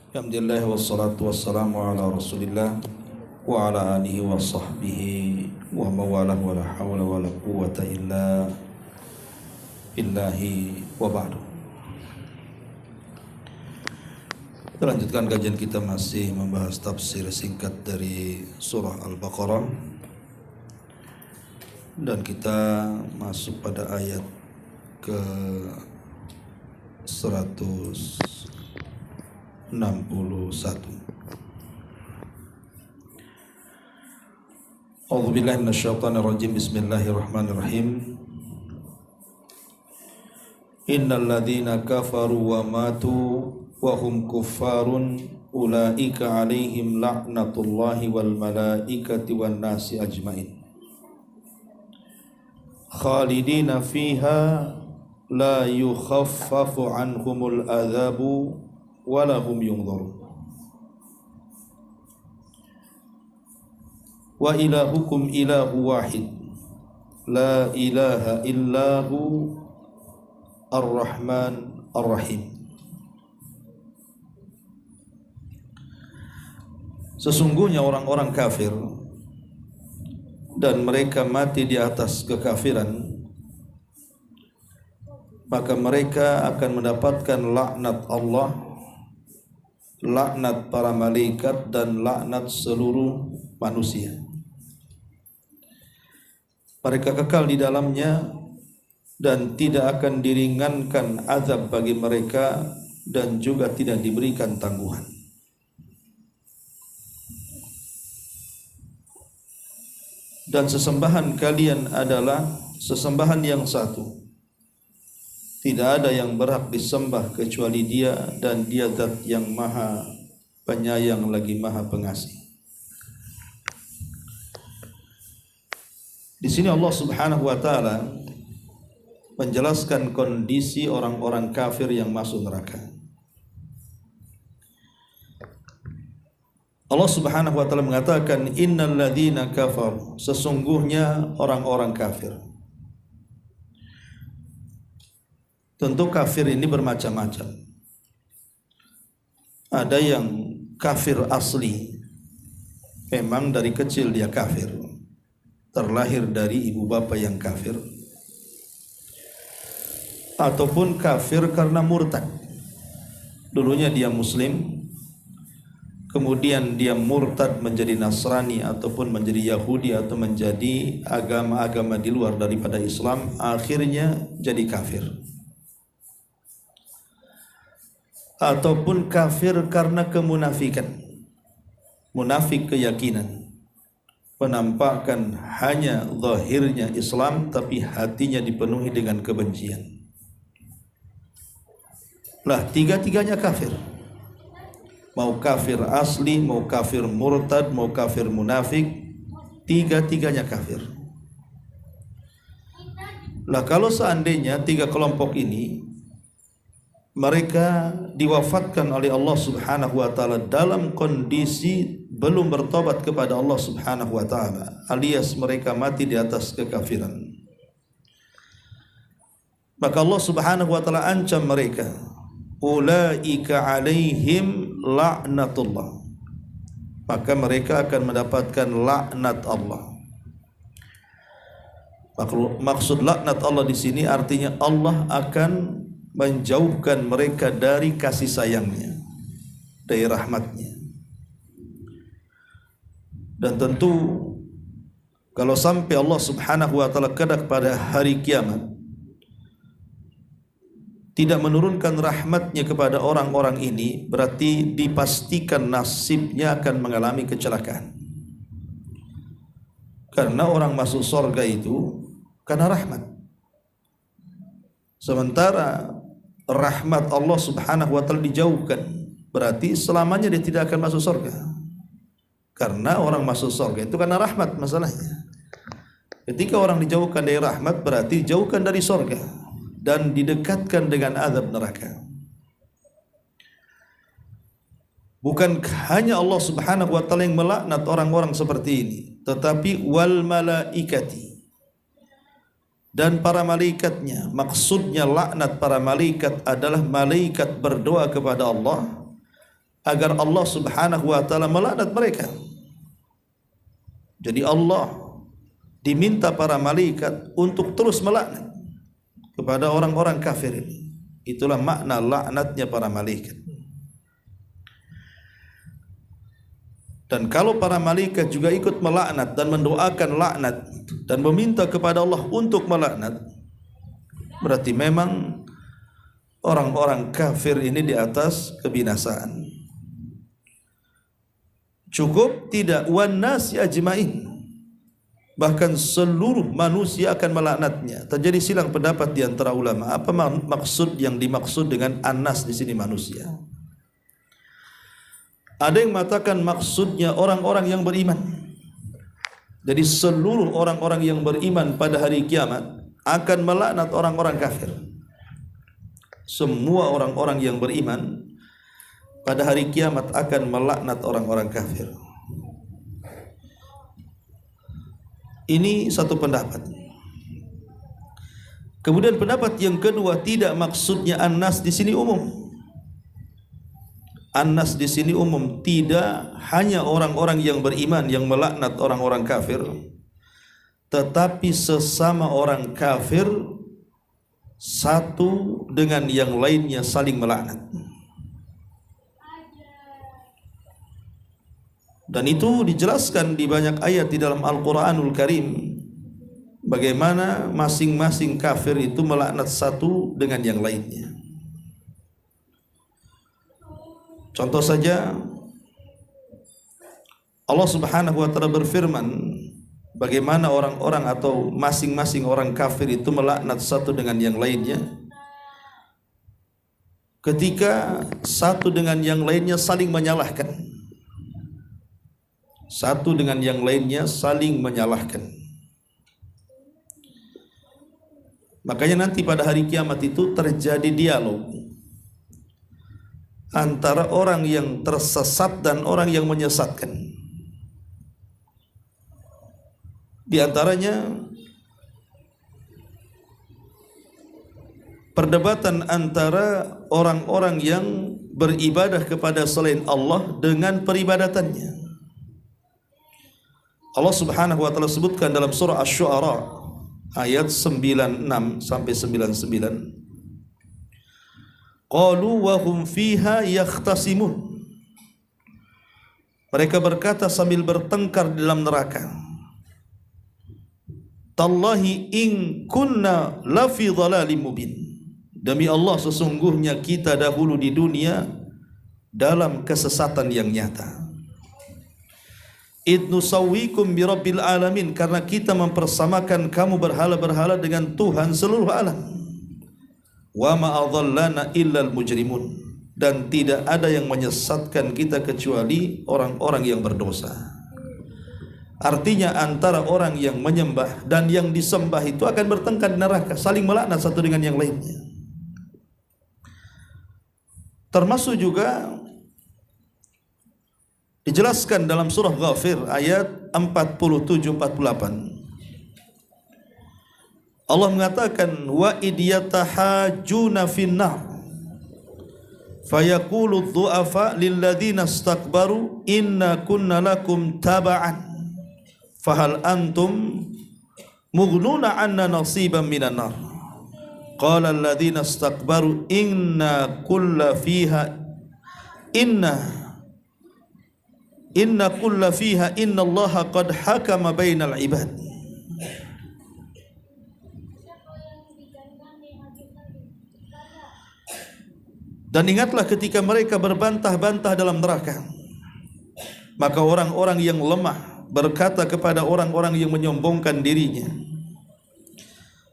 Alhamdulillah wassalatu wassalamu ala Rasulillah wa ala alihi wa sahbihi wa mawalah wa la hawla wa la quwwata illa billahi wa ba'du. Kita lanjutkan kajian kita masih membahas tafsir singkat dari surah Al-Baqarah, dan kita masuk pada ayat ke 161. A'udzu billahi minasyaitonir rajim. Bismillahirrahmanirrahim. Innal ladzina kafaru wa matu wa hum kuffarun ulaika 'alaihim la'natullahi wal malaikati wan nasi ajmain khalidina fiha la yukhaffafu 'anhumul adzabu walahum yunzarun. Wa ilahukum ilahu wahid la ilaha illahu ar-rahman ar-rahim. Sesungguhnya orang-orang kafir dan mereka mati di atas kekafiran, maka mereka akan mendapatkan laknat Allah, laknat para malaikat, dan laknat seluruh manusia. Mereka kekal di dalamnya dan tidak akan diringankan azab bagi mereka, dan juga tidak diberikan tangguhan. Dan sesembahan kalian adalah sesembahan yang satu. Tidak ada yang berhak disembah kecuali Dia, dan Dia Zat yang Maha Penyayang lagi Maha Pengasih. Di sini Allah Subhanahu wa taala menjelaskan kondisi orang-orang kafir yang masuk neraka. Allah Subhanahu wa taala mengatakan, innal ladzina kafaru, sesungguhnya orang-orang kafir. Tentu kafir ini bermacam-macam. Ada yang kafir asli, memang dari kecil dia kafir, terlahir dari ibu bapa yang kafir. Ataupun kafir karena murtad. Dulunya dia muslim, kemudian dia murtad menjadi Nasrani ataupun menjadi Yahudi atau menjadi agama-agama di luar daripada Islam, akhirnya jadi kafir. Ataupun kafir karena kemunafikan, munafik keyakinan, penampakan hanya zahirnya Islam tapi hatinya dipenuhi dengan kebencian. Lah, tiga-tiganya kafir. Mau kafir asli, mau kafir murtad, mau kafir munafik, tiga-tiganya kafir. Lah, kalau seandainya tiga kelompok ini mereka diwafatkan oleh Allah Subhanahu wa taala dalam kondisi belum bertobat kepada Allah Subhanahu wa taala, alias mereka mati di atas kekafiran, maka Allah Subhanahu wa taala ancam mereka, ulaika alaihim la'natullah, maka mereka akan mendapatkan laknat Allah. Maksud laknat Allah di sini artinya Allah akan menjauhkan mereka dari kasih sayangnya, dari rahmatnya. Dan tentu kalau sampai Allah Subhanahu wa taala kelak pada hari kiamat tidak menurunkan rahmatnya kepada orang-orang ini, berarti dipastikan nasibnya akan mengalami kecelakaan. Karena orang masuk surga itu karena rahmat, sementara rahmat Allah Subhanahu wa taala dijauhkan, berarti selamanya dia tidak akan masuk surga. Karena orang masuk surga itu karena rahmat masalahnya. Ketika orang dijauhkan dari rahmat, berarti dijauhkan dari surga dan didekatkan dengan azab neraka. Bukan hanya Allah Subhanahu wa taala yang melaknat orang-orang seperti ini, tetapi wal malaikati, dan para malaikatnya. Maksudnya laknat para malaikat adalah malaikat berdoa kepada Allah agar Allah Subhanahu wa taala melaknat mereka. Jadi Allah diminta para malaikat untuk terus melaknat kepada orang-orang kafir ini. Itulah makna laknatnya para malaikat. Dan kalau para malaikat juga ikut melaknat dan mendoakan laknat dan meminta kepada Allah untuk melaknat, berarti memang orang-orang kafir ini di atas kebinasaan. Cukup tidak wan nasi ajmain, bahkan seluruh manusia akan melaknatnya. Terjadi silang pendapat di antara ulama, apa maksud yang dimaksud dengan an-nas di sini manusia? Ada yang mengatakan maksudnya orang-orang yang beriman. Jadi seluruh orang-orang yang beriman pada hari kiamat akan melaknat orang-orang kafir. Semua orang-orang yang beriman pada hari kiamat akan melaknat orang-orang kafir. Ini satu pendapat. Kemudian pendapat yang kedua, tidak maksudnya an-nas di sini umum. An-nas di sini umum, tidak hanya orang-orang yang beriman yang melaknat orang-orang kafir, tetapi sesama orang kafir satu dengan yang lainnya saling melaknat. Dan itu dijelaskan di banyak ayat di dalam Al-Quranul Karim, bagaimana masing-masing kafir itu melaknat satu dengan yang lainnya. Contoh saja, Allah Subhanahu wa taala berfirman bagaimana orang-orang atau masing-masing orang kafir itu melaknat satu dengan yang lainnya ketika satu dengan yang lainnya saling menyalahkan. Satu dengan yang lainnya saling menyalahkan. Makanya nanti pada hari kiamat itu terjadi dialog antara orang yang tersesat dan orang yang menyesatkan. Di antaranya perdebatan antara orang-orang yang beribadah kepada selain Allah dengan peribadatannya. Allah Subhanahu wa taala sebutkan dalam surah Asy-Syu'ara ayat 96 sampai 99. Qalu wa hum fiha yakhtasimun. Mereka berkata sambil bertengkar di dalam neraka, Tallahi in kunna lafi dhalalim mubin. Demi Allah sesungguhnya kita dahulu di dunia dalam kesesatan yang nyata. Idnu sawwikum bi rabbil alamin, karena kita mempersamakan kamu berhala-berhala dengan Tuhan seluruh alam. Wa ma adallana illal mujrimun, dan tidak ada yang menyesatkan kita kecuali orang-orang yang berdosa. Artinya antara orang yang menyembah dan yang disembah itu akan bertengkar di neraka, saling melaknat satu dengan yang lainnya. Termasuk juga dijelaskan dalam surah Ghafir ayat 47-48. Allah mengatakan wa idyatahajuna finnar fayaqulu dhu'afa lilladzina istakbaru inna kunna lakum taba'an fahal antum mughnuna 'anna nasiban minan nar qala alladzina istakbaru inna kulla fiha inna kulla fiha innallaha qad hakama bainal ibad. Dan ingatlah ketika mereka berbantah-bantah dalam neraka, maka orang-orang yang lemah berkata kepada orang-orang yang menyombongkan dirinya,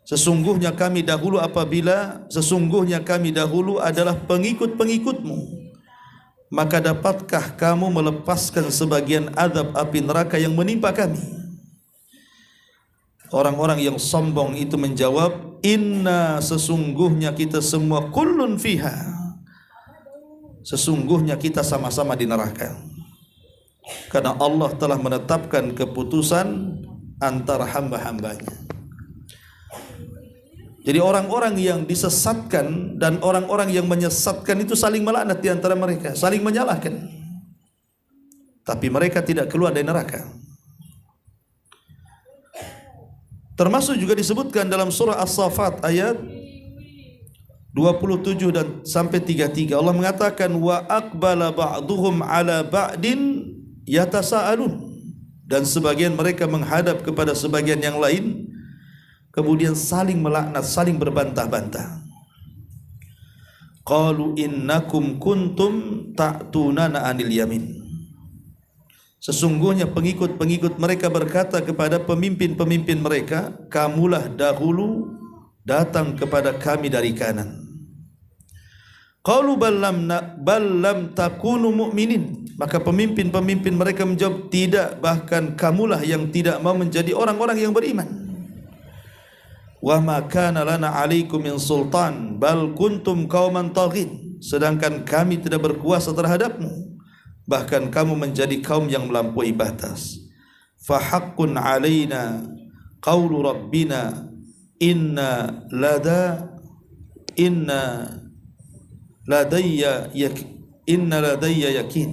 sesungguhnya kami dahulu adalah pengikut-pengikutmu, maka dapatkah kamu melepaskan sebagian azab api neraka yang menimpa kami? Orang-orang yang sombong itu menjawab, inna, sesungguhnya kita semua, kullun fiha, sesungguhnya kita sama-sama di neraka. Karena Allah telah menetapkan keputusan antara hamba-hambanya. Jadi orang-orang yang disesatkan dan orang-orang yang menyesatkan itu saling melaknat di antara mereka, saling menyalahkan. Tapi mereka tidak keluar dari neraka. Termasuk juga disebutkan dalam surah As-Saffat ayat 27 dan sampai 33. Allah mengatakan wa aqbala ba'duhum ala ba'din yatasaalun, dan sebagian mereka menghadap kepada sebagian yang lain, kemudian saling melaknat, saling berbantah-bantah. Qalu innakum kuntum ta'tunana 'anil yamin. Sesungguhnya pengikut-pengikut mereka berkata kepada pemimpin-pemimpin mereka, kamulah dahulu datang kepada kami dari kanan. Qalu bal lam takunu mu'minin. Maka pemimpin-pemimpin mereka menjawab, tidak, bahkan kamulah yang tidak mau menjadi orang-orang yang beriman. Wa ma kana lana 'alaikum min sultan bal kuntum qauman taghin. Sedangkan kami tidak berkuasa terhadapmu, bahkan kamu menjadi kaum yang melampaui batas. Fa haqqun 'alaina qaulu rabbina inna ladayya yakin.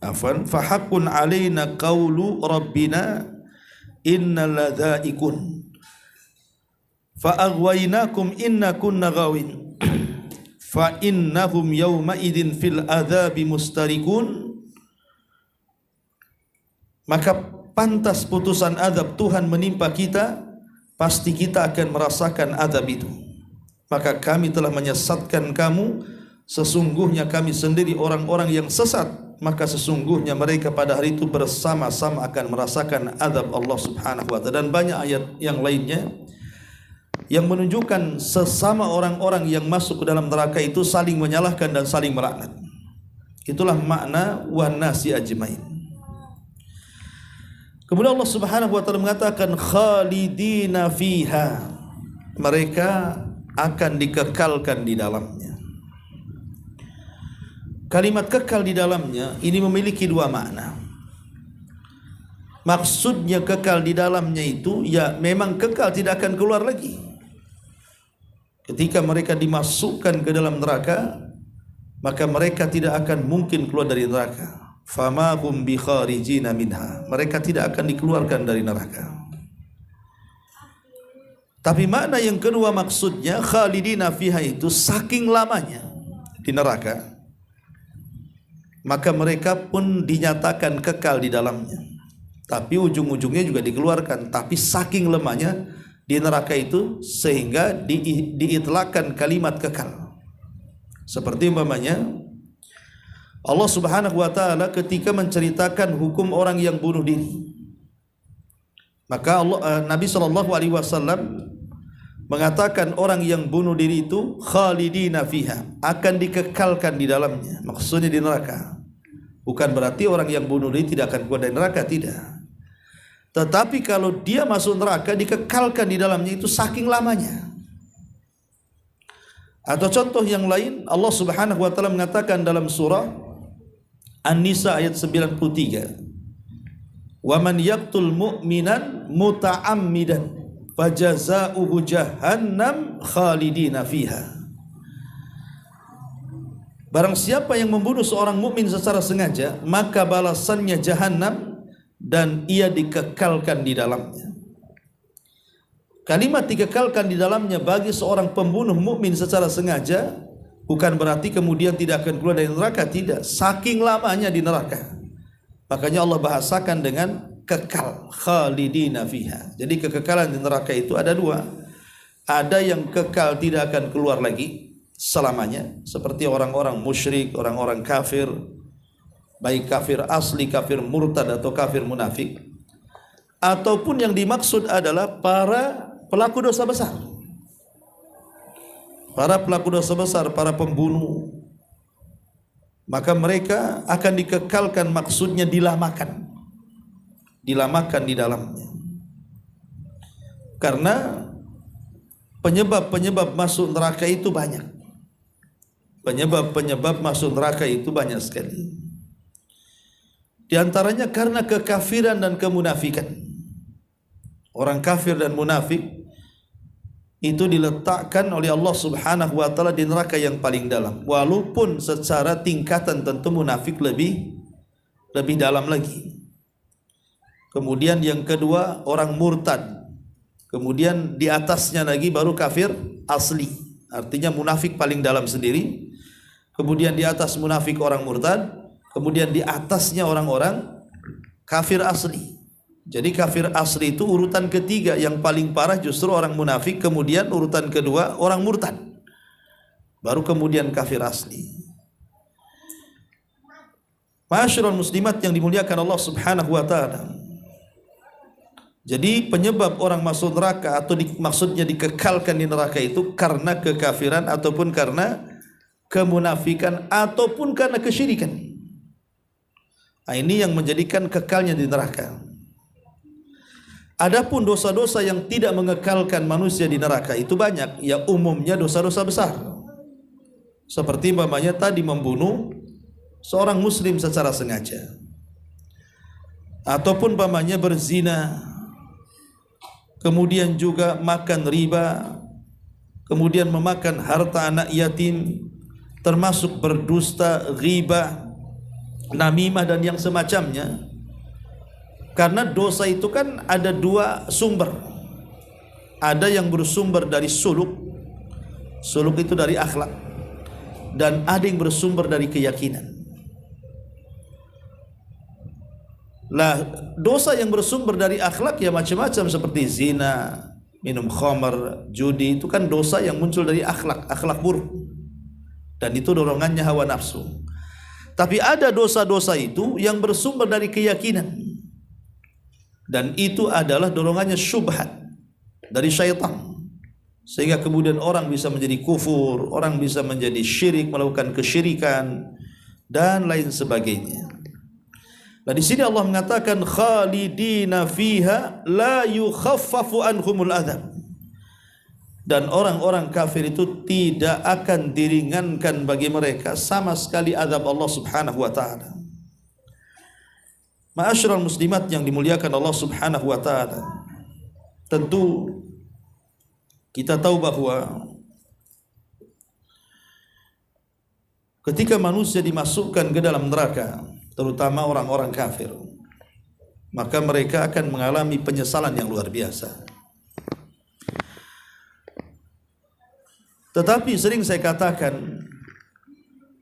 Afwan, fa haqqun 'alaina qaulu rabbina inna ladhaikun fa aghwaynakum inna kunna ghawin fa innahum yawma idzin fil adzabi mustarikun. Maka pantas putusan azab Tuhan menimpa kita, pasti kita akan merasakan azab itu. Maka kami telah menyesatkan kamu, sesungguhnya kami sendiri orang-orang yang sesat, maka sesungguhnya mereka pada hari itu bersama-sama akan merasakan azab Allah Subhanahu wa ta'ala. Dan banyak ayat yang lainnya yang menunjukkan sesama orang-orang yang masuk ke dalam neraka itu saling menyalahkan dan saling melaknat. Itulah makna wan nasi ajmain. Kemudian Allah Subhanahu wa ta'ala mengatakan khalidina fiha, mereka akan dikekalkan di dalamnya. Kalimat kekal di dalamnya ini memiliki dua makna. Maksudnya kekal di dalamnya itu ya memang kekal, tidak akan keluar lagi. Ketika mereka dimasukkan ke dalam neraka, maka mereka tidak akan mungkin keluar dari neraka. Fama hum bi kharijina minha, mereka tidak akan dikeluarkan dari neraka. Tapi makna yang kedua maksudnya khalidina fiha itu saking lamanya di neraka, maka mereka pun dinyatakan kekal di dalamnya. Tapi ujung-ujungnya juga dikeluarkan. Tapi saking lemahnya di neraka itu sehingga diitlakkan kalimat kekal. Seperti umpamanya Allah Subhanahu wa ta'ala ketika menceritakan hukum orang yang bunuh diri, maka Nabi SAW mengatakan orang yang bunuh diri itu khalidina fiha, akan dikekalkan di dalamnya. Maksudnya di neraka. Bukan berarti orang yang bunuh diri tidak akan keluar dari neraka, tidak. Tetapi kalau dia masuk neraka dikekalkan di dalamnya itu saking lamanya. Atau contoh yang lain, Allah Subhanahu wa ta'ala mengatakan dalam surah An-Nisa ayat 93, wa man yaqtul mu'minan muta'ammidan fajaza'uhu jahannam khalidina fiha. Barang siapa yang membunuh seorang mukmin secara sengaja, maka balasannya jahannam dan ia dikekalkan di dalamnya. Kalimat dikekalkan di dalamnya bagi seorang pembunuh mukmin secara sengaja bukan berarti kemudian tidak akan keluar dari neraka, tidak. Saking lamanya di neraka. Makanya Allah bahasakan dengan kekal, khalidina fiha. Jadi kekekalan di neraka itu ada dua. Ada yang kekal tidak akan keluar lagi selamanya, seperti orang-orang musyrik, orang-orang kafir, baik kafir asli, kafir murtad atau kafir munafik. Ataupun yang dimaksud adalah para pelaku dosa besar. Para pelaku dosa besar, para pembunuh, maka mereka akan dikekalkan, maksudnya dilamakan di dalamnya. Karena penyebab-penyebab masuk neraka itu banyak. Penyebab-penyebab masuk neraka itu banyak sekali. Di antaranya karena kekafiran dan kemunafikan. Orang kafir dan munafik itu diletakkan oleh Allah Subhanahu wa taala di neraka yang paling dalam. Walaupun secara tingkatan tentu munafik lebih dalam lagi. Kemudian yang kedua orang murtad. Kemudian di atasnya lagi baru kafir asli. Artinya munafik paling dalam sendiri. Kemudian di atas munafik orang murtad. Kemudian di atasnya orang-orang kafir asli. Jadi kafir asli itu urutan ketiga, yang paling parah justru orang munafik, kemudian urutan kedua orang murtad, baru kemudian kafir asli. Ma'asyiral muslimat yang dimuliakan Allah Subhanahu wa taala. Jadi penyebab orang masuk neraka atau maksudnya dikekalkan di neraka itu karena kekafiran ataupun karena kemunafikan ataupun karena kesyirikan. Nah, ini yang menjadikan kekalnya di neraka. Adapun dosa-dosa yang tidak mengekalkan manusia di neraka itu banyak, ya umumnya dosa-dosa besar. Seperti umpamanya tadi membunuh seorang muslim secara sengaja. Ataupun umpamanya berzina, kemudian juga makan riba, kemudian memakan harta anak yatim, termasuk berdusta, ghibah, namimah dan yang semacamnya. Karena dosa itu kan ada dua sumber. Ada yang bersumber dari suluk. Suluk itu dari akhlak. Dan ada yang bersumber dari keyakinan. Lah, dosa yang bersumber dari akhlak ya macam-macam, seperti zina, minum khamar, judi, itu kan dosa yang muncul dari akhlak buruk. Dan itu dorongannya hawa nafsu. Tapi ada dosa-dosa itu yang bersumber dari keyakinan. Dan itu adalah dorongannya syubhat dari syaitan, sehingga kemudian orang bisa menjadi kufur, orang bisa menjadi syirik, melakukan kesyirikan dan lain sebagainya. Nah, di sini Allah mengatakan khalidina fiha la yukhaffafu anhumul adzab. Dan orang-orang kafir itu tidak akan diringankan bagi mereka sama sekali azab Allah Subhanahu wa taala. Ma'asyiral muslimat yang dimuliakan Allah Subhanahu wa taala. Tentu kita tahu bahwa ketika manusia dimasukkan ke dalam neraka, terutama orang-orang kafir, maka mereka akan mengalami penyesalan yang luar biasa. Tetapi sering saya katakan,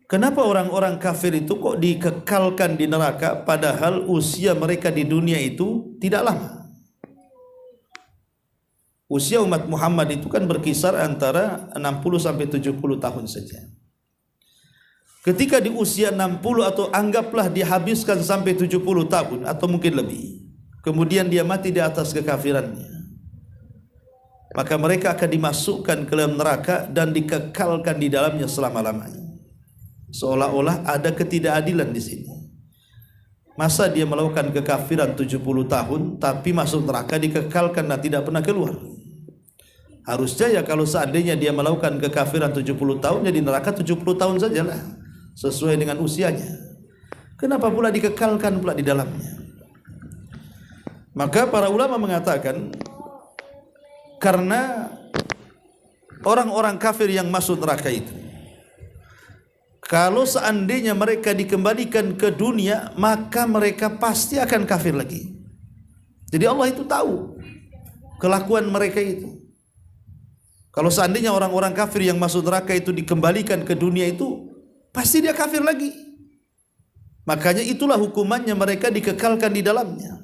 kenapa orang-orang kafir itu kok dikekalkan di neraka padahal usia mereka di dunia itu tidak lama? Usia umat Muhammad itu kan berkisar antara 60 sampai 70 tahun saja. Ketika di usia 60 atau anggaplah dihabiskan sampai 70 tahun atau mungkin lebih, kemudian dia mati di atas kekafirannya, maka mereka akan dimasukkan ke dalam neraka dan dikekalkan di dalamnya selama-lamanya. Seolah-olah ada ketidakadilan di sini. Masa dia melakukan kekafiran 70 tahun tapi masuk neraka dikekalkan dan tidak pernah keluar? Harusnya ya kalau seandainya dia melakukan kekafiran 70 tahun, jadi neraka 70 tahun sajalah, sesuai dengan usianya. Kenapa pula dikekalkan pula di dalamnya? Maka para ulama mengatakan karena orang-orang kafir yang masuk neraka itu, kalau seandainya mereka dikembalikan ke dunia, maka mereka pasti akan kafir lagi. Jadi Allah itu tahu kelakuan mereka itu. Kalau seandainya orang-orang kafir yang masuk neraka itu dikembalikan ke dunia itu, pasti dia kafir lagi. Makanya itulah hukumannya mereka dikekalkan di dalamnya.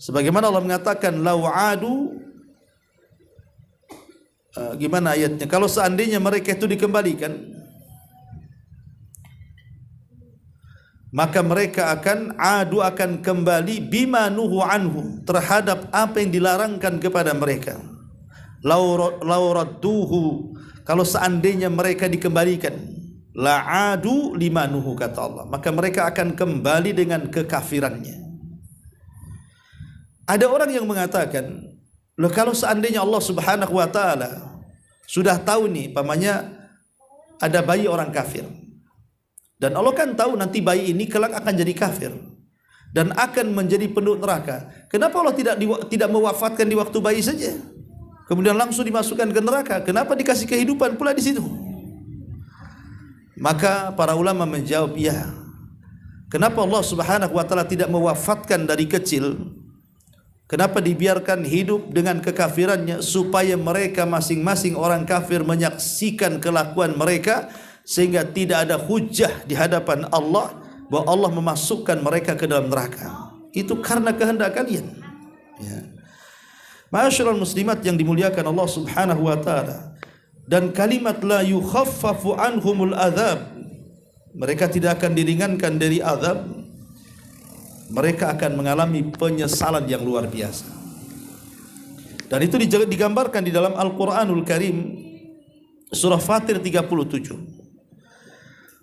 Sebagaimana Allah mengatakan, lau adu, gimana ayatnya? Kalau seandainya mereka itu dikembalikan, maka mereka akan kembali bima nuhu anhu, terhadap apa yang dilarangkan kepada mereka. Lau radduhu, kalau seandainya mereka dikembalikan, la adu lima nuhu, kata Allah, maka mereka akan kembali dengan kekafirannya. Ada orang yang mengatakan, loh kalau seandainya Allah Subhanahu wa taala sudah tahu nih, pamannya ada bayi orang kafir, dan Allah kan tahu nanti bayi ini kelak akan jadi kafir, dan akan menjadi penduduk neraka. Kenapa Allah tidak mewafatkan di waktu bayi saja, kemudian langsung dimasukkan ke neraka? Kenapa dikasih kehidupan pula di situ? Maka para ulama menjawab, ya. Kenapa Allah Subhanahu wa taala tidak mewafatkan dari kecil? Kenapa dibiarkan hidup dengan kekafirannya, supaya mereka masing-masing orang kafir menyaksikan kelakuan mereka, sehingga tidak ada hujah di hadapan Allah bahwa Allah memasukkan mereka ke dalam neraka. Itu karena kehendak kalian. Ya. Ma'asyiral muslimat yang dimuliakan Allah Subhanahu wa taala. Dan kalimat la yukhaffafu anhumul adzab, mereka tidak akan diringankan dari azab. Mereka akan mengalami penyesalan yang luar biasa. Dan itu digambarkan di dalam Al-Qur'anul Karim, surah Fatir 37.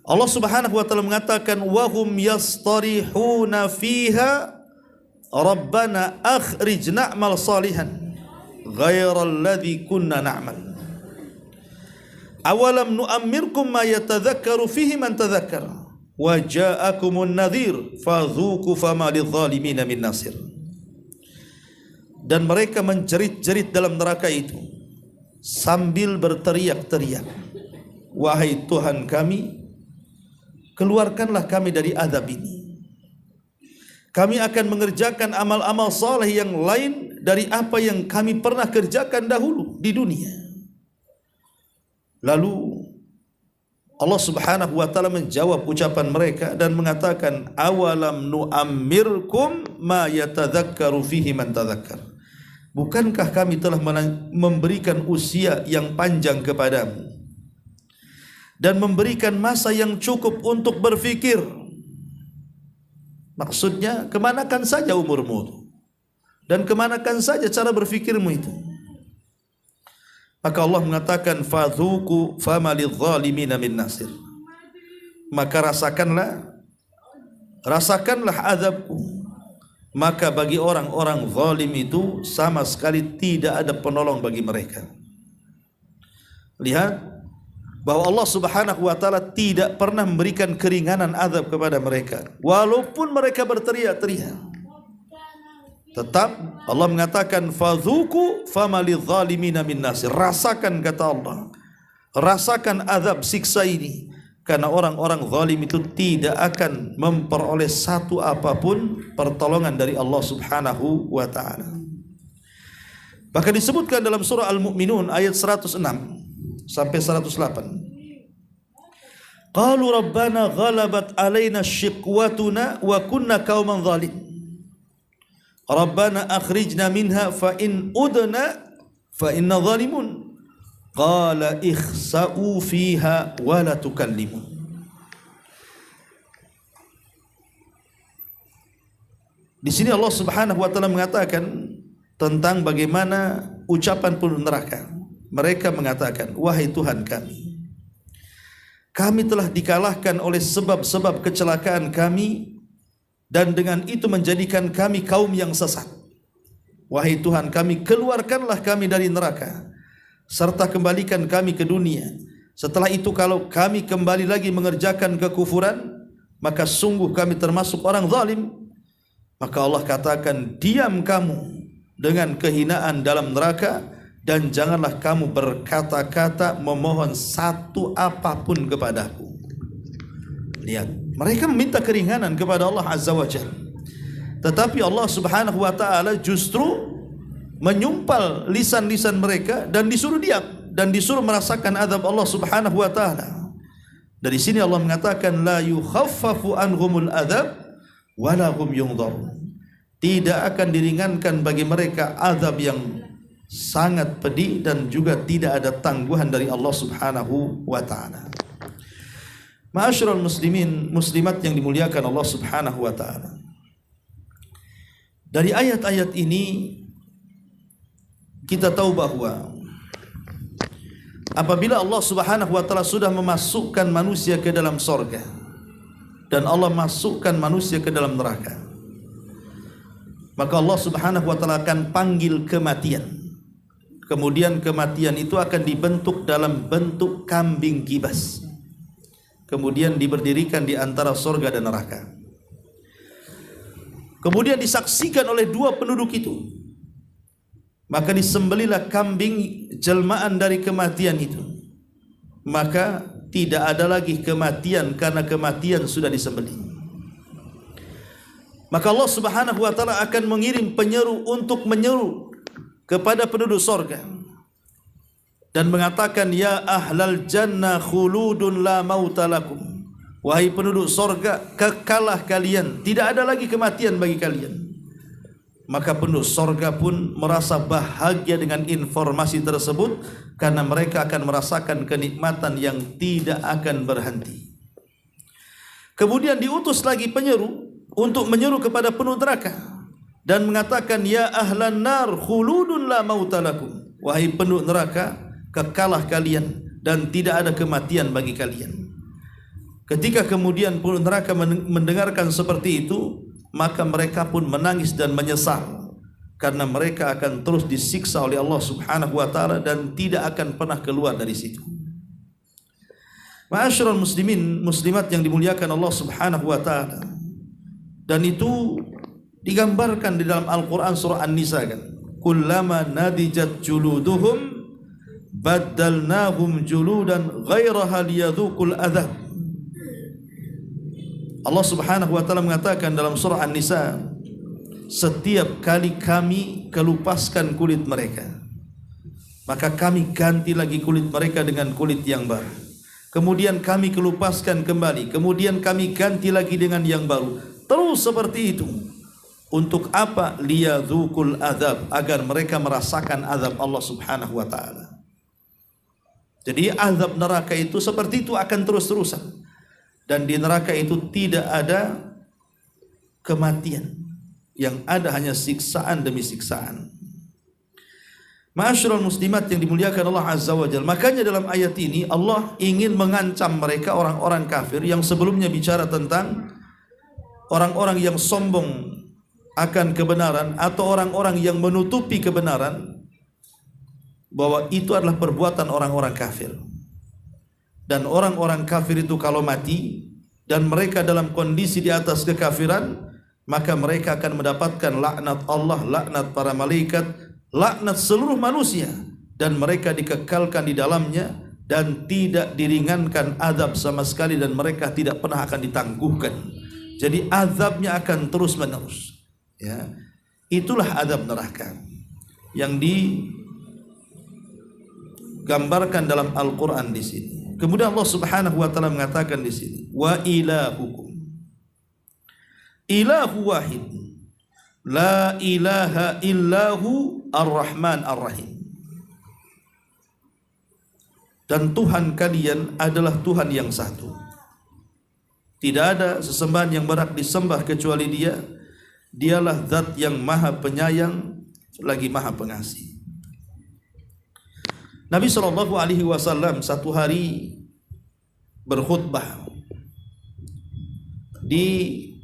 Allah Subhanahu wa taala mengatakan, wa hum yastarihuna fiha rabbana akhrij na'mal salihan ghairal ladzi kunna na'mal awalam nu'ammirkum ma yatadhakkaru fihi man tadhakkara wa ja'akumun nadhir fadhuku fama lidh-dhalimin min nasir. Dan mereka menjerit-jerit dalam neraka itu sambil berteriak-teriak, wahai Tuhan kami, keluarkanlah kami dari azab ini. Kami akan mengerjakan amal-amal saleh yang lain dari apa yang kami pernah kerjakan dahulu di dunia. Lalu Allah Subhanahu wa taala menjawab ucapan mereka dan mengatakan, awalam nu'ammirkum ma yatadhakkaru fihi man tadhakkar. Bukankah kami telah memberikan usia yang panjang kepadamu dan memberikan masa yang cukup untuk berfikir? Maksudnya, kemanakan saja umurmu dan kemanakan saja cara berfikirmu itu? Maka Allah mengatakan, fadhuku fama lidh-dhalimin min nasir. Maka rasakanlah azabku. Maka bagi orang-orang zalim itu sama sekali tidak ada penolong bagi mereka. Lihat bahwa Allah Subhanahu wa taala tidak pernah memberikan keringanan azab kepada mereka, walaupun mereka berteriak-teriak. Tetap Allah mengatakan, fadhuku fama lidh-dhalimin min nasir. Rasakan, kata Allah, rasakan azab siksa ini, karena orang-orang zalim itu tidak akan memperoleh satu apapun pertolongan dari Allah Subhanahu wa taala. Bahkan disebutkan dalam surah Al-Mu'minun ayat 106 sampai 108. Qalu rabbana ghalabat alaina shiqwatuna wa kunna qauman zalim. Rabbana akhrijna minha fa in udna fa inna zalimun. Qala ikhsa'u fiha wa la tukallimun. Di sini Allah Subhanahu wa taala mengatakan tentang bagaimana ucapan penduduk neraka. Mereka mengatakan, wahai Tuhan kami, kami telah dikalahkan oleh sebab-sebab kecelakaan kami, dan dengan itu menjadikan kami kaum yang sesat. Wahai Tuhan kami, keluarkanlah kami dari neraka, serta kembalikan kami ke dunia. Setelah itu kalau kami kembali lagi mengerjakan kekufuran, maka sungguh kami termasuk orang zalim. Maka Allah katakan, diam kamu dengan kehinaan dalam neraka, dan janganlah kamu berkata-kata memohon satu apapun kepadaku. Lihat, mereka meminta keringanan kepada Allah Azza wa Jalla, tetapi Allah Subhanahu wa taala justru menyumpal lisan-lisan mereka dan disuruh diam dan disuruh merasakan azab Allah Subhanahu wa taala. Dari sini Allah mengatakan, la yukhaffafu anhumul adzab wa la hum yunzarun. Tidak akan diringankan bagi mereka azab yang sangat pedih, dan juga tidak ada tangguhan dari Allah Subhanahu wa taala. Ma'asyiral muslimin muslimat yang dimuliakan Allah Subhanahu wa taala. Dari ayat-ayat ini kita tahu bahwa apabila Allah Subhanahu wa taala sudah memasukkan manusia ke dalam surga dan Allah masukkan manusia ke dalam neraka, maka Allah Subhanahu wa taala akan panggil kematian. Kemudian kematian itu akan dibentuk dalam bentuk kambing kibas, kemudian diberdirikan di antara surga dan neraka. kemudian disaksikan oleh dua penduduk itu, maka disembelilah kambing jelmaan dari kematian itu, maka tidak ada lagi kematian karena kematian sudah disembelih. Maka Allah Subhanahu wa taala akan mengirim penyeru untuk menyeru kepada penduduk sorga dan mengatakan, ya ahlal jannah khuludun la mauta lakum, wahai penduduk sorga, kekalah kalian, tidak ada lagi kematian bagi kalian. Maka penduduk sorga pun merasa bahagia dengan informasi tersebut, karena mereka akan merasakan kenikmatan yang tidak akan berhenti. Kemudian diutus lagi penyeru untuk menyeru kepada penduduk neraka dan mengatakan, ya ahlan nar khuludun la mauta lakum, wahai penduduk neraka, kekalah kalian dan tidak ada kematian bagi kalian. Ketika kemudian penduduk neraka mendengarkan seperti itu, maka mereka pun menangis dan menyesal, karena mereka akan terus disiksa oleh Allah Subhanahu wa taala dan tidak akan pernah keluar dari situ. Ma'asyiral muslimin muslimat yang dimuliakan Allah Subhanahu wa taala, dan itu digambarkan di dalam Al-Qur'an surah An-Nisa kan, kullama nadijat juluduhum baddalnahum juludan ghairaha liyadhuqul adzab. Allah Subhanahu wa taala mengatakan dalam surah An-Nisa, setiap kali kami kelupaskan kulit mereka, maka kami ganti lagi kulit mereka dengan kulit yang baru. Kemudian kami kelupaskan kembali, kemudian kami ganti lagi dengan yang baru. Terus seperti itu. Untuk apa? Liyadzuqul adzab, agar mereka merasakan azab Allah Subhanahu wa taala. Jadi azab neraka itu seperti itu, akan terus-terusan. Dan di neraka itu tidak ada kematian, yang ada hanya siksaan demi siksaan. Ma'asyiral muslimat yang dimuliakan Allah Azza wa Jalla, makanya dalam ayat ini Allah ingin mengancam mereka, orang-orang kafir yang sebelumnya bicara tentang orang-orang yang sombong akan kebenaran atau orang-orang yang menutupi kebenaran, bahwa itu adalah perbuatan orang-orang kafir. Dan orang-orang kafir itu kalau mati dan mereka dalam kondisi di atas kekafiran, maka mereka akan mendapatkan laknat Allah, laknat para malaikat, laknat seluruh manusia, dan mereka dikekalkan di dalamnya dan tidak diringankan azab sama sekali, dan mereka tidak pernah akan ditangguhkan. Jadi azabnya akan terus menerus. Ya, itulah azab neraka yang digambarkan dalam Al-Quran di sini. Kemudian Allah Subhanahu wa taala mengatakan di sini, wa ilahukum ilahu wahid la ilaha illahu ar-Rahman ar-Rahim. Dan Tuhan kalian adalah Tuhan yang satu. Tidak ada sesembahan yang berhak disembah kecuali Dia. Dialah zat yang maha penyayang lagi maha pengasih. Nabi SAW satu hari berkhutbah di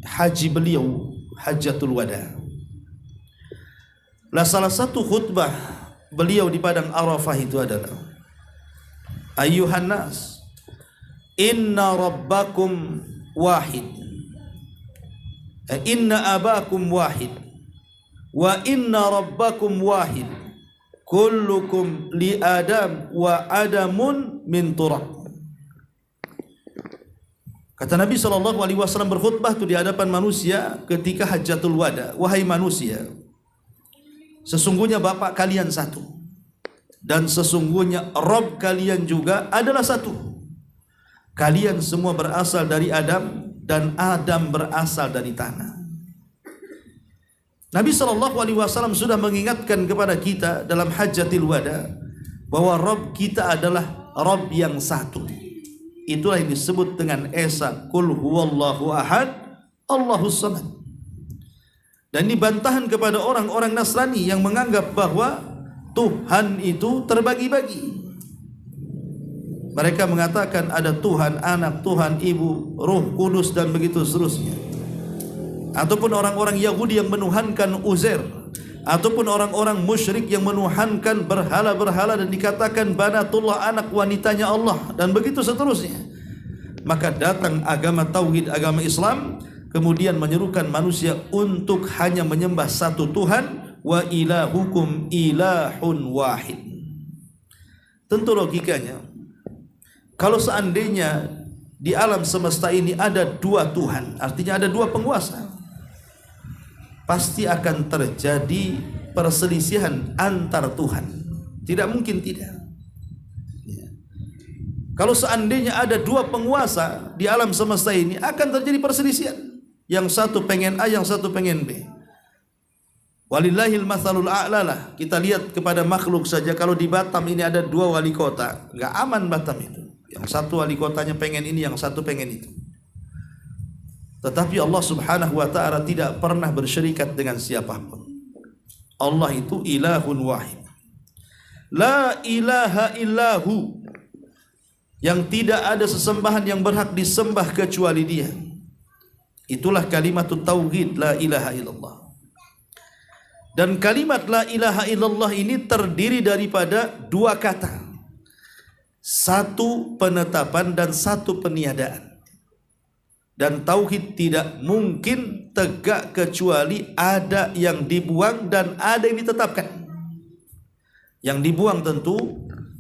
haji beliau, Hajjatul Wada. Nah, salah satu khutbah beliau di padang Arafah itu adalah, Ayyuhan nas, inna rabbakum wahid, inna abakum wahid, wa inna rabbakum wahid, kullukum li Adam wa Adamun min turab. Kata Nabi SAW berkhutbah itu di hadapan manusia ketika Hajjatul Wada, wahai manusia, sesungguhnya Bapak kalian satu, dan sesungguhnya Rabb kalian juga adalah satu. Kalian semua berasal dari Adam, dan Adam berasal dari tanah. Nabi SAW sudah mengingatkan kepada kita dalam Hajjatul Wada bahwa Rabb kita adalah Rabb yang satu. Itulah yang disebut dengan Esa, Qul huwallahu ahad, Allahus samad. Dan ini bantahan kepada orang-orang Nasrani yang menganggap bahwa Tuhan itu terbagi-bagi. Mereka mengatakan ada Tuhan Anak, Tuhan Ibu, Ruh Kudus, dan begitu seterusnya. Ataupun orang-orang Yahudi yang menuhankan Uzair, ataupun orang-orang musyrik yang menuhankan berhala-berhala dan dikatakan banatullah, anak wanitanya Allah, dan begitu seterusnya. Maka datang agama tauhid, agama Islam, kemudian menyerukan manusia untuk hanya menyembah satu Tuhan, wa ilahukum ilahun wahid. Tentu logikanya, kalau seandainya di alam semesta ini ada dua Tuhan, artinya ada dua penguasa, pasti akan terjadi perselisihan antar Tuhan. Tidak mungkin tidak. Kalau seandainya ada dua penguasa di alam semesta ini, akan terjadi perselisihan. Yang satu pengen A, yang satu pengen B. Walillahil mathalul a'la lah. Kita lihat kepada makhluk saja, kalau di Batam ini ada dua wali kota, nggak aman Batam itu. Yang satu wali kotanya pengen ini, yang satu pengen itu. Tetapi Allah subhanahu wa ta'ala tidak pernah bersyirikat dengan siapapun. Allah itu ilahun wahid. La ilaha illahu. Yang tidak ada sesembahan yang berhak disembah kecuali Dia. Itulah kalimat tauhid, la ilaha illallah. Dan kalimat la ilaha illallah ini terdiri daripada dua kata. Satu penetapan dan satu peniadaan. Dan tauhid tidak mungkin tegak kecuali ada yang dibuang dan ada yang ditetapkan. Yang dibuang tentu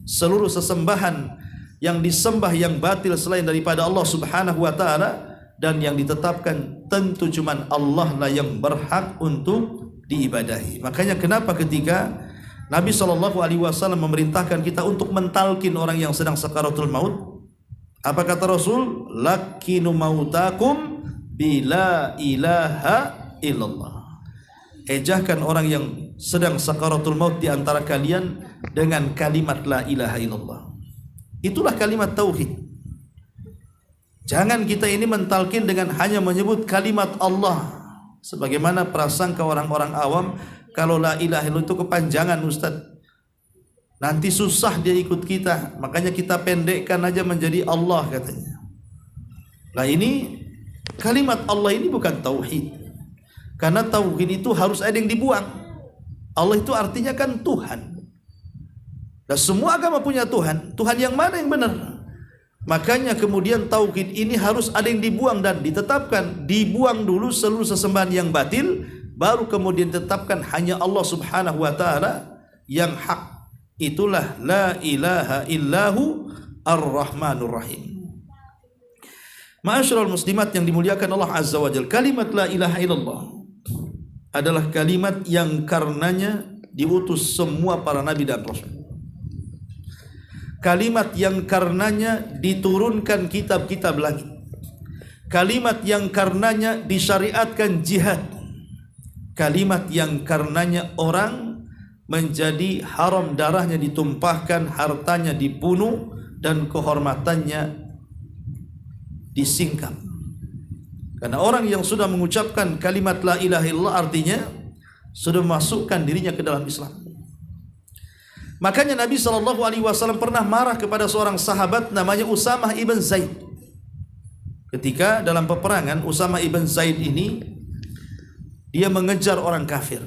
seluruh sesembahan yang disembah yang batil selain daripada Allah subhanahu wa ta'ala, dan yang ditetapkan tentu cuman Allah lah yang berhak untuk diibadahi. Makanya kenapa ketika Nabi SAW memerintahkan kita untuk mentalkin orang yang sedang sakaratul maut, apa kata Rasul? Lakinu mautakum bila ilaha illallah. Ejahkan orang yang sedang sakaratul maut di antara kalian dengan kalimat la ilaha illallah. Itulah kalimat tauhid. Jangan kita ini mentalkin dengan hanya menyebut kalimat Allah. Sebagaimana prasangka orang-orang awam, kalau la ilaha illallah itu kepanjangan Ustaz, nanti susah dia ikut kita, makanya kita pendekkan aja menjadi Allah katanya. Nah ini kalimat Allah ini bukan tauhid. Karena tauhid itu harus ada yang dibuang. Allah itu artinya kan Tuhan. Dan semua agama punya Tuhan. Tuhan yang mana yang benar? Makanya kemudian tauhid ini harus ada yang dibuang dan ditetapkan. Dibuang dulu seluruh sesembahan yang batil, baru kemudian ditetapkan hanya Allah subhanahu wa ta'ala yang hak. Itulah la ilaha illahu ar-Rahmanur Rahim. Ma'asyiral muslimat yang dimuliakan Allah azza wa jalla, kalimat la ilaha illallah adalah kalimat yang karenanya diutus semua para nabi dan rasul. Kalimat yang karenanya diturunkan kitab-kitab langit. Kalimat yang karenanya disyariatkan jihad. Kalimat yang karenanya orang menjadi haram darahnya ditumpahkan, hartanya dibunuh, dan kehormatannya disingkap. Karena orang yang sudah mengucapkan kalimat la ilaha illallah artinya sudah masukkan dirinya ke dalam Islam. Makanya Nabi SAW pernah marah kepada seorang sahabat namanya Usamah ibn Zaid. Ketika dalam peperangan, Usamah ibn Zaid ini dia mengejar orang kafir.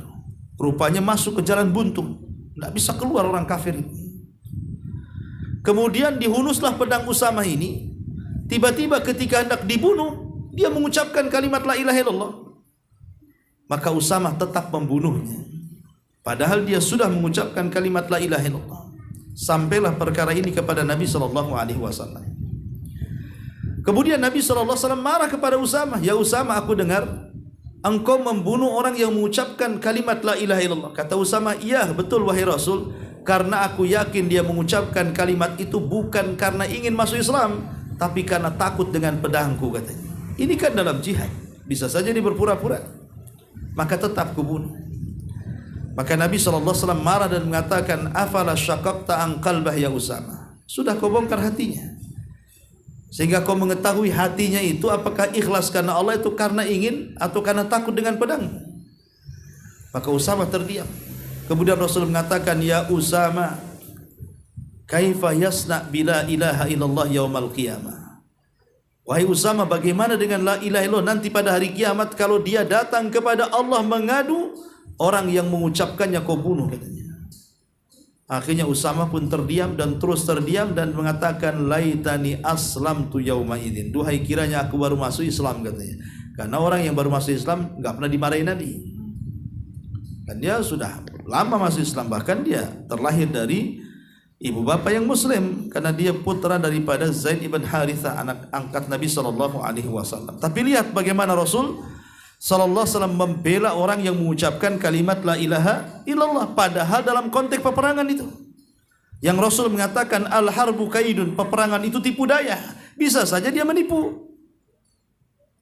Rupanya masuk ke jalan buntu, tidak bisa keluar orang kafir ini. Kemudian dihunuslah pedang Usamah ini. Tiba-tiba ketika hendak dibunuh, dia mengucapkan kalimat la ilaha illallah. Maka Usamah tetap membunuhnya. Padahal dia sudah mengucapkan kalimat la ilaha illallah. Sampailah perkara ini kepada Nabi SAW. Kemudian Nabi SAW marah kepada Usamah. Ya Usamah, aku dengar engkau membunuh orang yang mengucapkan kalimat la ilaha illallah. Kata Usamah, iya betul wahai Rasul. Karena aku yakin dia mengucapkan kalimat itu bukan karena ingin masuk Islam, tapi karena takut dengan pedangku katanya. Ini kan dalam jihad, bisa saja dia berpura-pura. Maka tetap kubunuh. Maka Nabi SAW marah dan mengatakan, afala syaqaqta an qalbah ya Usamah. Sudah kau bongkar hatinya, sehingga kau mengetahui hatinya itu apakah ikhlas karena Allah itu karena ingin atau karena takut dengan pedang. Maka Usamah terdiam. Kemudian Rasul mengatakan, ya Usamah, kaifa yasna bila ilaha illallah yaumal qiyamah. Wahai Usamah, bagaimana dengan la ilaha illallah nanti pada hari kiamat kalau dia datang kepada Allah mengadu orang yang mengucapkannya kau bunuh katanya. Akhirnya Usamah pun terdiam dan terus terdiam dan mengatakan laitani aslamtu yauma idzin. Duhai kiranya aku baru masuk Islam katanya. Karena orang yang baru masuk Islam nggak pernah dimarahi Nabi. Dan dia sudah lama masuk Islam, bahkan dia terlahir dari ibu bapak yang Muslim karena dia putra daripada Zaid ibn Harithah, anak angkat Nabi Shallallahu Alaihi Wasallam. Tapi lihat bagaimana Rasul Sallallahu Alaihi Wasallam membela orang yang mengucapkan kalimat la ilaha illallah, padahal dalam konteks peperangan itu yang Rasul mengatakan al harbu kaidun, peperangan itu tipu daya, bisa saja dia menipu.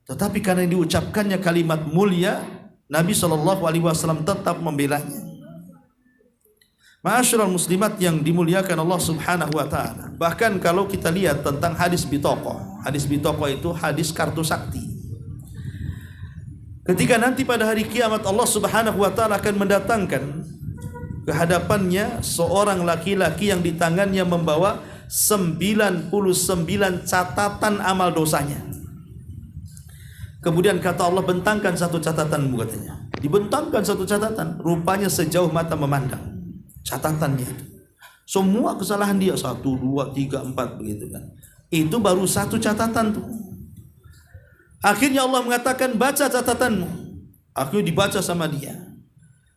Tetapi karena diucapkannya kalimat mulia, Nabi Shallallahu Alaihi Wasallam tetap membelanya. Ma'asyiral muslimat yang dimuliakan Allah Subhanahu wa taala. Bahkan kalau kita lihat tentang hadis bitokoh itu hadis kartu sakti. Ketika nanti pada hari kiamat Allah Subhanahu wa taala akan mendatangkan ke hadapannya seorang laki-laki yang di tangannya membawa 99 catatan amal dosanya. Kemudian kata Allah, bentangkan satu catatanmu, katanya. Dibentangkan satu catatan, rupanya sejauh mata memandang catatannya itu. Semua kesalahan dia 1, 2, 3, 4 begitu kan. Itu baru satu catatan tuh. Akhirnya Allah mengatakan, baca catatanmu. Akhirnya dibaca sama dia.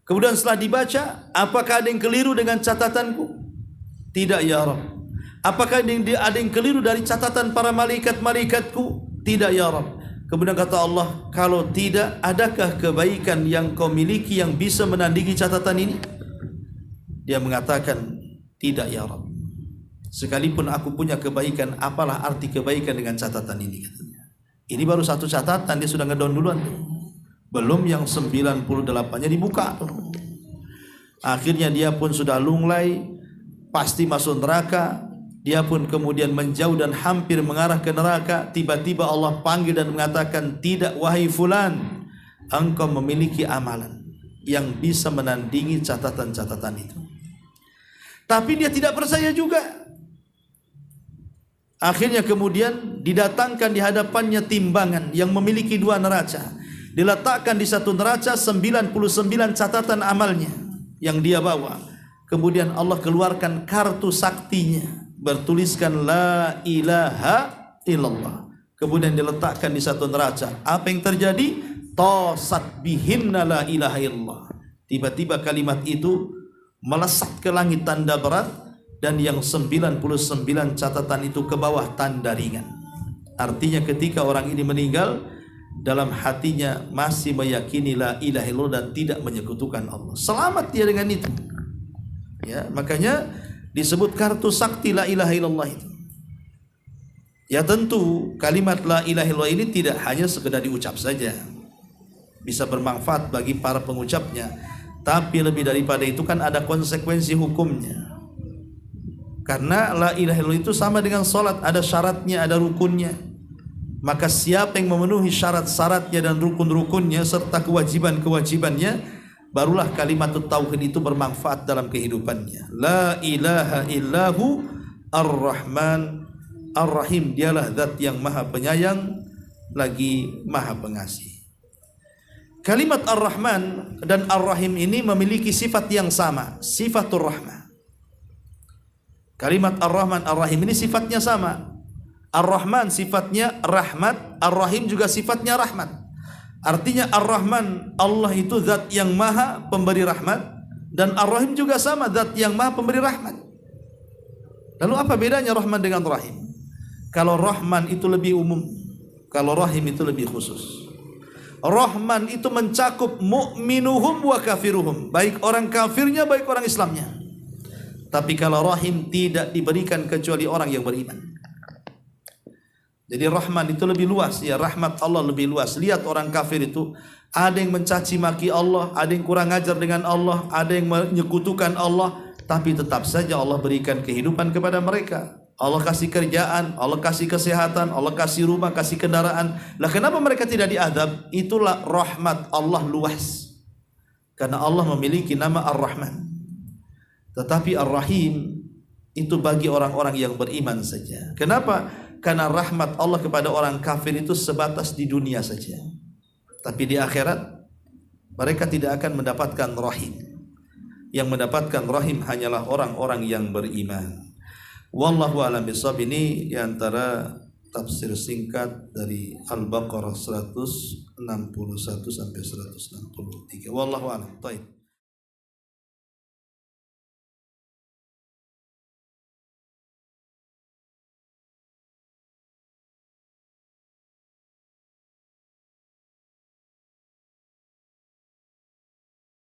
Kemudian setelah dibaca, apakah ada yang keliru dengan catatanku? Tidak ya Rabb. Apakah ada yang keliru dari catatan para malaikat-malaikatku? Tidak ya Rabb. Kemudian kata Allah, kalau tidak, adakah kebaikan yang kau miliki yang bisa menandingi catatan ini? Dia mengatakan, tidak ya Rabb. Sekalipun aku punya kebaikan, apalah arti kebaikan dengan catatan ini, katanya. Ini baru satu catatan, dia sudah ngedown duluan tuh. Belum yang 98-nya dibuka tuh. Akhirnya dia pun sudah lunglai, pasti masuk neraka. Dia pun kemudian menjauh dan hampir mengarah ke neraka. Tiba-tiba Allah panggil dan mengatakan, tidak wahai fulan, engkau memiliki amalan yang bisa menandingi catatan-catatan itu. Tapi dia tidak percaya juga. Akhirnya kemudian didatangkan di hadapannya timbangan yang memiliki 2 neraca. Diletakkan di satu neraca 99 catatan amalnya yang dia bawa. Kemudian Allah keluarkan kartu saktinya, bertuliskan la ilaha illallah. Kemudian diletakkan di satu neraca. Apa yang terjadi? Tosat bihinna la ilaha illallah. Tiba-tiba kalimat itu melesat ke langit tanda berat, dan yang 99 catatan itu ke bawah tanda ringan. Artinya ketika orang ini meninggal, dalam hatinya masih meyakini la ilaha illallah dan tidak menyekutukan Allah. Selamat dia dengan itu. Ya, makanya disebut kartu sakti la ilaha illallah itu. Ya tentu kalimat la ilaha illallah ini tidak hanya sekedar diucap saja, bisa bermanfaat bagi para pengucapnya, tapi lebih daripada itu kan ada konsekuensi hukumnya. Karena la ilaha illallah itu sama dengan salat, ada syaratnya, ada rukunnya. Maka siapa yang memenuhi syarat-syaratnya dan rukun-rukunnya serta kewajiban-kewajibannya, barulah kalimat tauhid itu bermanfaat dalam kehidupannya. La ilaha illahu ar-Rahman ar-Rahim. Dialah zat yang maha penyayang lagi maha pengasih. Kalimat ar-Rahman dan ar-Rahim ini memiliki sifat yang sama, sifatur rahmah. Kalimat ar-Rahman ar-Rahim ini sifatnya sama. Ar-Rahman sifatnya rahmat, ar-Rahim juga sifatnya rahmat. Artinya ar-Rahman, Allah itu zat yang maha pemberi rahmat, dan ar-Rahim juga sama, zat yang maha pemberi rahmat. Lalu apa bedanya Rahman dengan Rahim? Kalau Rahman itu lebih umum, kalau Rahim itu lebih khusus. Rahman itu mencakup mu'minuhum wa kafiruhum, baik orang kafirnya baik orang Islamnya. Tapi kalau Rahim tidak diberikan kecuali orang yang beriman. Jadi Rahman itu lebih luas, ya, rahmat Allah lebih luas. Lihat orang kafir itu, ada yang mencaci maki Allah, ada yang kurang ajar dengan Allah, ada yang menyekutukan Allah, tapi tetap saja Allah berikan kehidupan kepada mereka. Allah kasih kerjaan, Allah kasih kesehatan, Allah kasih rumah, kasih kendaraan. Lah kenapa mereka tidak diadab? Itulah rahmat Allah luas. Karena Allah memiliki nama Ar-Rahman. Tetapi Ar-Rahim itu bagi orang-orang yang beriman saja. Kenapa? Karena rahmat Allah kepada orang kafir itu sebatas di dunia saja. Tapi di akhirat mereka tidak akan mendapatkan rahim. Yang mendapatkan rahim hanyalah orang-orang yang beriman. Wallahu a'lam bishawab. Ini di antara tafsir singkat dari Al-Baqarah 161 sampai 163. Wallahu a'lam. Baik.